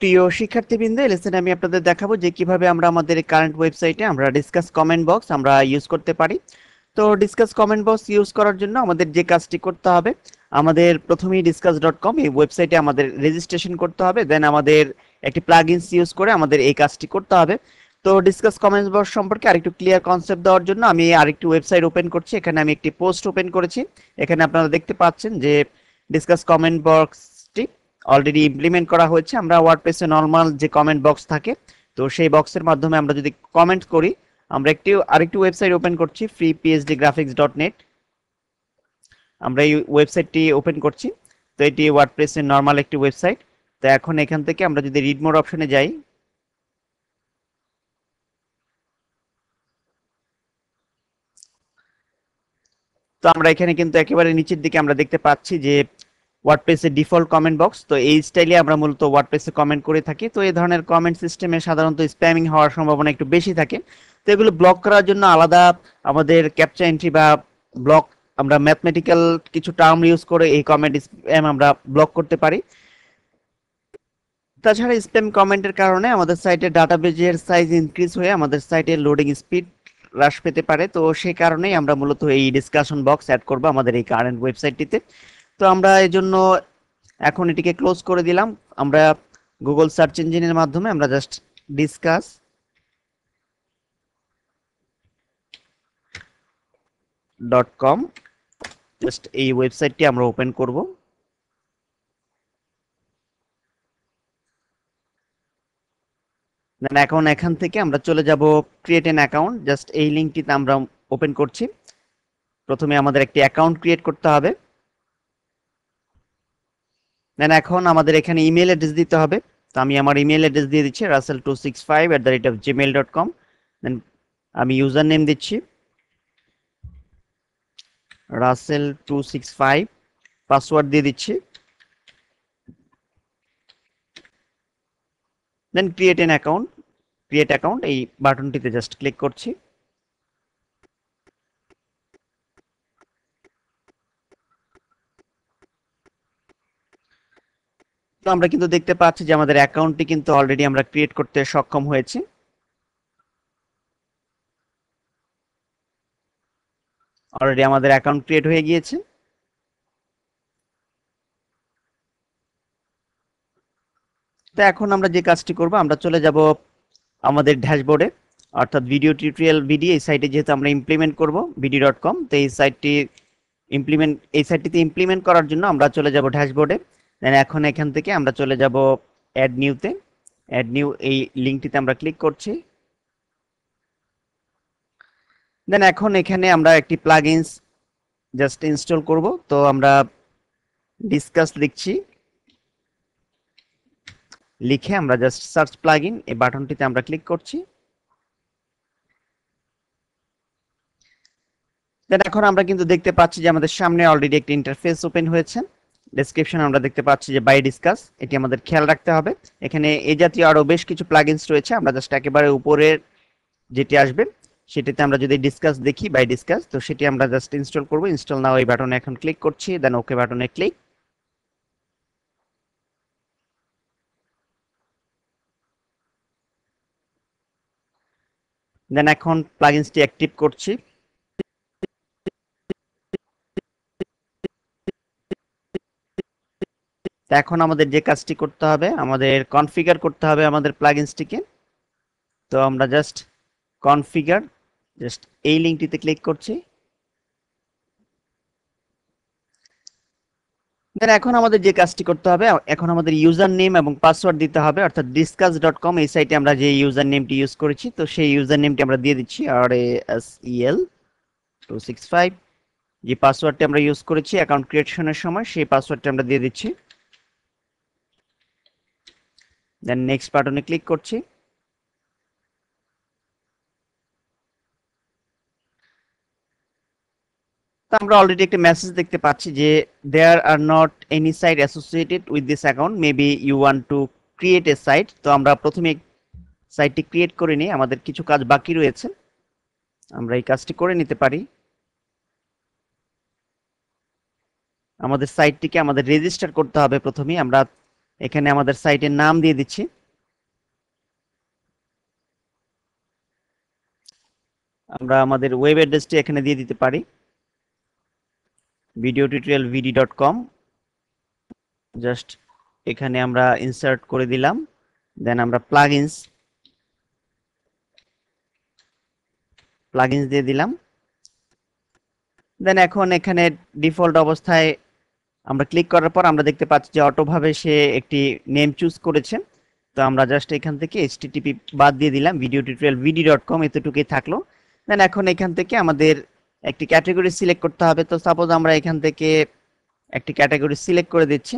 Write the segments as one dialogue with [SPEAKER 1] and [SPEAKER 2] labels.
[SPEAKER 1] প্রিয় শিক্ষার্থীবৃন্দ, এই লেসনে আমি আপনাদের দেখাবো যে কিভাবে আমরা আমাদের কারেন্ট ওয়েবসাইটে আমরা ডিসকাস কমেন্ট বক্স আমরা ইউজ করতে পারি। তো ডিসকাস কমেন্ট বক্স ইউজ করার জন্য আমাদের যে কাজটি করতে হবে, আমাদের প্রথমেই discuss.com এই ওয়েবসাইটে আমাদের রেজিস্ট্রেশন করতে হবে। দেন আমাদের একটি প্লাগইনস ইউজ করে আমাদের এই কাজটি করতে হবে। তো ডিসকাস কমেন্ট বক্স সম্পর্কে আরেকটু ক্লিয়ার কনসেপ্ট দেওয়ার জন্য আমি আরেকটি ওয়েবসাইট ওপেন করছি। এখানে আমি একটি পোস্ট ওপেন করেছি। এখানে আপনারা দেখতে পাচ্ছেন যে ডিসকাস কমেন্ট বক্সটি অলরেডি ইমপ্লিমেন্ট করা হয়েছে। আমরা ওয়ার্ডপ্রেসে নরমাল যে কমেন্ট বক্স থাকে, তো সেই বক্সের মাধ্যমে আমরা যদি কমেন্ট করি, আমরা আরেকটি ওয়েবসাইট ওপেন করছি, freephdgraphics.net। আমরা এই ওয়েবসাইটটি ওপেন করছি। তো এটি ওয়ার্ডপ্রেসের নরমাল একটি ওয়েবসাইট। তো এখন এখান থেকে আমরা যদি রিড মোর অপশনে যাই, তো আমরা এখানে কিন্তু একেবারে নিচের দিকে আমরা দেখতে পাচ্ছি যে ওয়ার্ডপ্রেসের ডিফল্ট কমেন্ট বক্স। তো এই স্টাইলে আমরা মূলত ওয়ার্ডপ্রেসে কমেন্ট করে থাকি। তো এই ধরনের কমেন্ট সিস্টেমে সাধারণত স্প্যামিং হওয়ার সম্ভাবনা একটু বেশি থাকে। তো এগুলো ব্লক করার জন্য আলাদা আমাদের ক্যাপচা এন্ট্রি বা ব্লক, আমরা ম্যাথমেটিক্যাল কিছু টার্ম ইউজ করে এই কমেন্ট স্প্যাম আমরা ব্লক করতে পারি। তাছাড়া স্প্যাম কমেন্টের কারণে আমাদের সাইটের ডাটাবেজের সাইজ ইনক্রিজ হয়ে আমাদের সাইটের লোডিং স্পিড হ্রাস পেতে পারে। তো সেই কারণেই আমরা মূলত এই ডিসকাশন বক্স অ্যাড করব আমাদের এই কারেন্ট ওয়েবসাইটটিতে। তো আমরা এই জন্য এখন এটিকে ক্লোজ করে দিলাম। আমরা গুগল সার্চ ইঞ্জিনের মাধ্যমে আমরা জাস্ট discuss.com জাস্ট এই ওয়েবসাইটটি আমরা ওপেন করব। দেন এখন এখান থেকে আমরা চলে যাব ক্রিয়েট এন অ্যাকাউন্ট। জাস্ট এই লিঙ্কটিতে আমরা ওপেন করছি। প্রথমে আমাদের একটি অ্যাকাউন্ট ক্রিয়েট করতে হবে। দেন এখন আমাদের এখানে ইমেল অ্যাড্রেস দিতে হবে। তো আমি আমার ইমেল অ্যাড্রেস দিয়ে দিচ্ছি, russell265@gmail.com। দেন আমি ইউজার নেম দিচ্ছি russell265, পাসওয়ার্ড দিয়ে দিচ্ছি। দেন ক্রিয়েট অ্যাকাউন্ট এই বাটনটিতে জাস্ট ক্লিক করছি। তো আমরা কিন্তু দেখতে পাচ্ছি যে আমাদের অ্যাকাউন্টটি কিন্তু অলরেডি আমরা ক্রিয়েট করতে সক্ষম হয়েছি। অলরেডি আমাদের অ্যাকাউন্ট ক্রিয়েট হয়ে গিয়েছে। তো এখন আমরা যে কাজটি করব, আমরা চলে যাব আমাদের ড্যাশবোর্ডে, অর্থাৎ ভিডিও টিউটোরিয়াল ভিডিও এই সাইটে যেহেতু আমরা ইমপ্লিমেন্ট করব ভিডিও.com। তো এই সাইটটিতে ইমপ্লিমেন্ট করার জন্য আমরা চলে যাব ড্যাশবোর্ডে। দেন এখন এখান থেকে আমরা চলে যাব অ্যাড নিউতে। অ্যাড নিউ এই লিঙ্কটিতে আমরা ক্লিক করছি। দেন এখন এখানে আমরা একটি প্লাগইনস জাস্ট ইনস্টল করব। তো আমরা ডিসকাস লিখে আমরা জাস্ট সার্চ প্লাগইন এই বাটনটিতে আমরা ক্লিক করছি। দেন এখন আমরা কিন্তু দেখতে পাচ্ছি যে আমাদের সামনে অলরেডি একটি ইন্টারফেস ওপেন হয়েছে। ডেসক্রিপশন আমরা দেখতে পাচ্ছি যে বাই ডিসকাস, এটি আমাদের খেয়াল রাখতে হবে। এখানে এই জাতীয় আরো বেশ কিছু প্লাগইনস রয়েছে। আমরা জাস্ট একেবারে উপরের যেটি আসবে সেটিতে আমরা যদি ডিসকাস দেখি, বাই ডিসকাস, তো সেটি আমরা জাস্ট ইনস্টল করব। ইনস্টল নাও এই বাটনে এখন ক্লিক করছি। দেন ওকে বাটনে ক্লিক। দেন এখন প্লাগইনসটি অ্যাক্টিভ করছি। এখন আমাদের যে কাজটি করতে হবে, আমাদের কনফিগার করতে হবে আমাদের প্লাগইনসটিকে। তো আমরা জাস্ট কনফিগার জাস্ট এই লিঙ্কটিতে ক্লিক করছি। দেন এখন আমাদের যে কাজটি করতে হবে, এখন আমাদের ইউজার নেম এবং পাসওয়ার্ড দিতে হবে। অর্থাৎ discuss.com এই সাইটে আমরা যে ইউজার নেমটি ইউজ করেছি, তো সেই ইউজার নেমটি আমরা দিয়ে দিচ্ছি RASEL265। যে পাসওয়ার্ডটি আমরা ইউজ করেছি অ্যাকাউন্ট ক্রিয়েশনের সময়, সেই পাসওয়ার্ডটি আমরা দিয়ে দিচ্ছি। দেন নেক্সট বাটনে ক্লিক করছি। তো আমরা অলরেডি একটা মেসেজ দেখতে পাচ্ছি যে there are not any site associated with this account, maybe you want to create a site. তো আমরা প্রথমে সাইটটি ক্রিয়েট করে নিই, আমাদের কিছু কাজ বাকি রয়েছে, আমরা এই কাজটি করে নিতে পারি। আমাদের সাইটটিকে আমাদের রেজিস্টার করতে হবে। প্রথমেই আমরা এখানে আমাদের সাইটের নাম দিয়ে দিচ্ছি। আমরা আমাদের ওয়েব অ্যাড্রেসটি এখানে দিয়ে দিতে পারি, videotutorialvd.com। জাস্ট এখানে আমরা ইনসার্ট করে দিলাম, দেন আমরা প্লাগইনস দিয়ে দিলাম। দেন এখন এখানে ডিফল্ট অবস্থায় আমরা ক্লিক করার পর আমরা দেখতে পাচ্ছি যে অটোভাবে সে একটি নেম চুজ করেছে। তো আমরা জাস্ট এখান থেকে http বাদ দিয়ে দিলাম, videotutorialvd.com, এতটুকুই থাকলো। দেন এখন এখান থেকে আমাদের একটি ক্যাটাগরি সিলেক্ট করতে হবে। তো সাপোজ আমরা এখান থেকে একটি ক্যাটাগরি সিলেক্ট করে দিচ্ছি।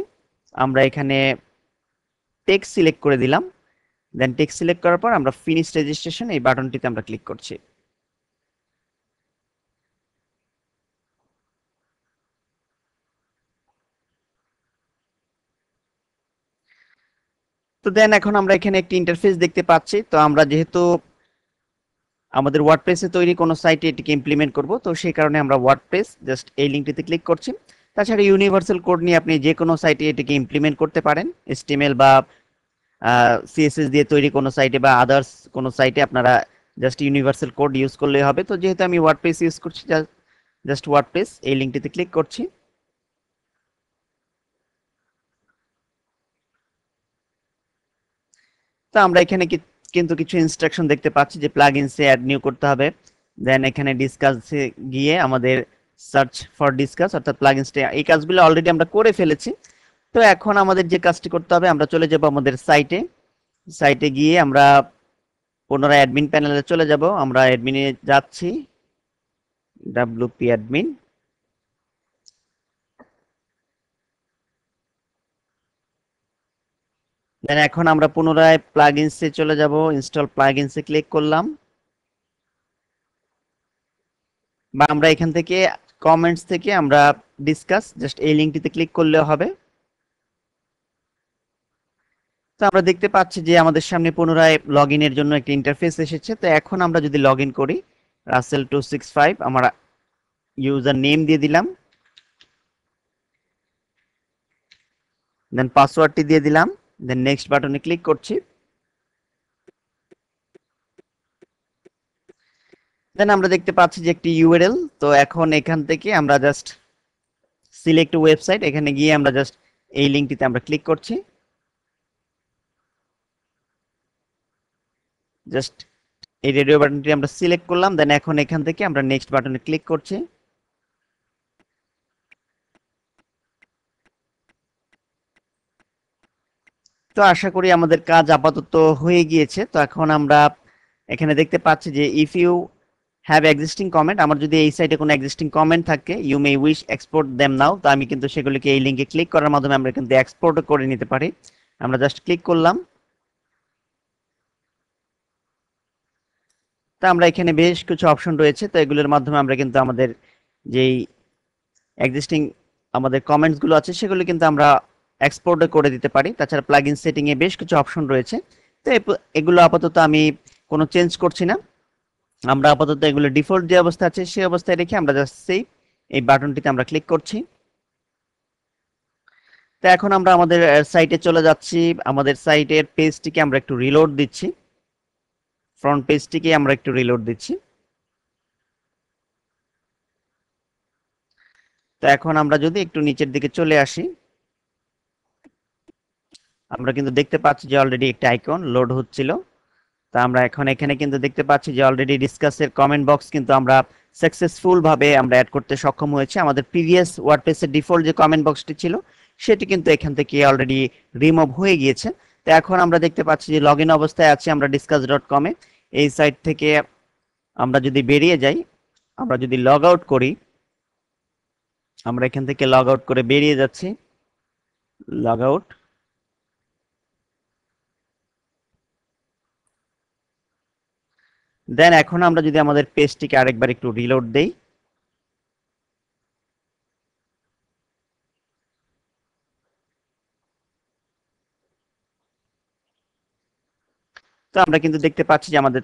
[SPEAKER 1] আমরা এখানে টেক্সট সিলেক্ট করে দিলাম। দেন টেক্সট সিলেক্ট করার পর আমরা ফিনিশ রেজিস্ট্রেশন এই বাটনটিতে আমরা ক্লিক করছি। তো দেন এখন আমরা এখানে একটি ইন্টারফেস দেখতে পাচ্ছি। তো আমরা যেহেতু আমাদের ওয়ার্ডপ্রেসে তৈরি কোনো সাইটে এটিকে ইমপ্লিমেন্ট করব, তো সেই কারণে আমরা ওয়ার্ডপ্রেস জাস্ট এই লিঙ্কটিতে ক্লিক করছি। তাছাড়া ইউনিভার্সাল কোড নিয়ে আপনি যে কোনো সাইটে এটিকে ইমপ্লিমেন্ট করতে পারেন, HTML বা CSS দিয়ে তৈরি কোনো সাইটে বা আদার্স কোনো সাইটে আপনারা জাস্ট ইউনিভার্সাল কোড ইউজ করলেই হবে। তো যেহেতু আমি ওয়ার্ডপ্রেস ইউজ করছি, জাস্ট ওয়ার্ডপ্রেস এই লিঙ্কটিতে ক্লিক করছি। তো আমরা এখানে কিন্তু কিছু ইনস্ট্রাকশন দেখতে পাচ্ছি যে প্লাগইনসে অ্যাড নিউ করতে হবে। দেন এখানে ডিসকাসে গিয়ে আমাদের সার্চ ফর ডিসকাস অর্থাৎ প্লাগইনসটা, এই কাজগুলো অলরেডি আমরা করে ফেলেছি। তো এখন আমাদের যে কাজটি করতে হবে, আমরা চলে যাব আমাদের সাইটে গিয়ে আমরা পুনরায় অ্যাডমিন প্যানেলে চলে যাব। আমরা অ্যাডমিনে যাচ্ছি, WP অ্যাডমিন। দেন এখন আমরা পুনরায় প্লাগইনসে চলে যাব, ইনস্টল প্লাগইনসে ক্লিক করলাম, বা আমরা এখান থেকে কমেন্টস থেকে আমরা ডিসকাস জাস্ট এই লিঙ্কটিতে ক্লিক করলেও হবে। তো আমরা দেখতে পাচ্ছি যে আমাদের সামনে পুনরায় লগইনের জন্য একটা ইন্টারফেস এসেছে। তো এখন আমরা যদি লগইন করি, russell265 আমরা ইউজার নেম দিয়ে দিলাম, দেন পাসওয়ার্ডটি দিয়ে দিলাম, দেন নেক্সট বাটনে ক্লিক করছি। দেন আমরা দেখতে পাচ্ছি যে একটি ইউআরএল। তো এখন এখান থেকে আমরা জাস্ট সিলেক্ট ওয়েবসাইট, এখানে গিয়ে আমরা জাস্ট এই লিঙ্কটিতে আমরা ক্লিক করছি। জাস্ট এই রেডিও বাটনটি আমরা সিলেক্ট করলাম, দেন এখন এখান থেকে আমরা নেক্সট বাটনে ক্লিক করছি। তো আশা করি আমাদের কাজ আপাতত হয়ে গিয়েছে। তো এখন আমরা এখানে দেখতে পাচ্ছি যে if you have existing comment, আমার যদি এই সাইটে কোনো এক্সিস্টিং কমেন্ট থাকে, you may wish export them now. তো আমি কিন্তু সেগুলিকে এই লিঙ্কে ক্লিক করার মাধ্যমে আমরা কিন্তু এক্সপোর্ট করে নিতে পারি। আমরা জাস্ট ক্লিক করলাম। তো আমরা এখানে বেশ কিছু অপশন রয়েছে, তো এগুলোর মাধ্যমে আমরা কিন্তু আমাদের যেই এক্সিস্টিং আমাদের কমেন্টস গুলো আছে সেগুলো কিন্তু আমরা এক্সপোর্ট করে দিতে পারি। তাছাড়া প্লাগইন সেটিং এ বেশ কিছু অপশন রয়েছে। তো এগুলো আপাতত আমি কোনো চেঞ্জ করছি না। আমরা আপাতত এগুলো ডিফল্ট যে অবস্থা আছে সেই অবস্থায় রেখে আমরা জাস্ট সেভ এই বাটনটিতে আমরা ক্লিক করছি। তো এখন আমরা আমাদের সাইটে চলে যাচ্ছি। আমাদের সাইটের পেজটিকে আমরা একটু রিলোড দিচ্ছি, ফ্রন্ট পেজটিকে আমরা একটু রিলোড দিচ্ছি। তো এখন আমরা যদি একটু নিচের দিকে চলে আসি, আমরা কিন্তু দেখতে পাচ্ছি যে অলরেডি একটা আইকন লোড হচ্ছিল। তা আমরা এখন এখানে কিন্তু দেখতে পাচ্ছি যে অলরেডি ডিসকাসের কমেন্ট বক্স কিন্তু আমরা সাকসেসফুল ভাবে আমরা অ্যাড করতে সক্ষম হয়েছে। আমাদের প্রিভিয়াস ওয়ার্ডপ্রেসের ডিফল্ট যে কমেন্ট বক্সটি ছিল সেটি কিন্তু এখান থেকে অলরেডি রিমুভ হয়ে গিয়েছে। তো এখন আমরা দেখতে পাচ্ছি যে লগইন অবস্থায় আছি আমরা discuss.com এ। এই সাইট থেকে আমরা যদি বেরিয়ে যাই, আমরা যদি লগ আউট করি, আমরা এখান থেকে লগ আউট করে বেরিয়ে যাচ্ছি, লগ আউট। দেন এখন আমরা যদি আমাদের পেজটিকে আরেকবার একটু রিলোড দেই, তো আমরা কিন্তু দেখতে পাচ্ছি যে আমাদের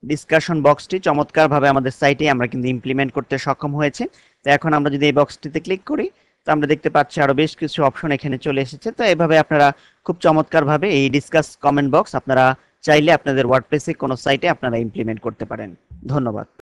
[SPEAKER 1] ডিসকাশন বক্সটি চমৎকারভাবে আমাদের সাইটে আমরা কিন্তু ইমপ্লিমেন্ট করতে সক্ষম হয়েছে। তো এখন আমরা যদি এই বক্সটিতে ক্লিক করি, তো আমরা দেখতে পাচ্ছি আরো বেশ কিছু অপশন এখানে চলে এসেছে। তো এভাবে আপনারা খুব চমৎকারভাবে এই ডিসকাস কমেন্ট বক্স আপনারা চাইলে আপনাদের ওয়ার্ডপ্রেসে কোনো সাইটে আপনারা ইমপ্লিমেন্ট করতে পারেন। ধন্যবাদ।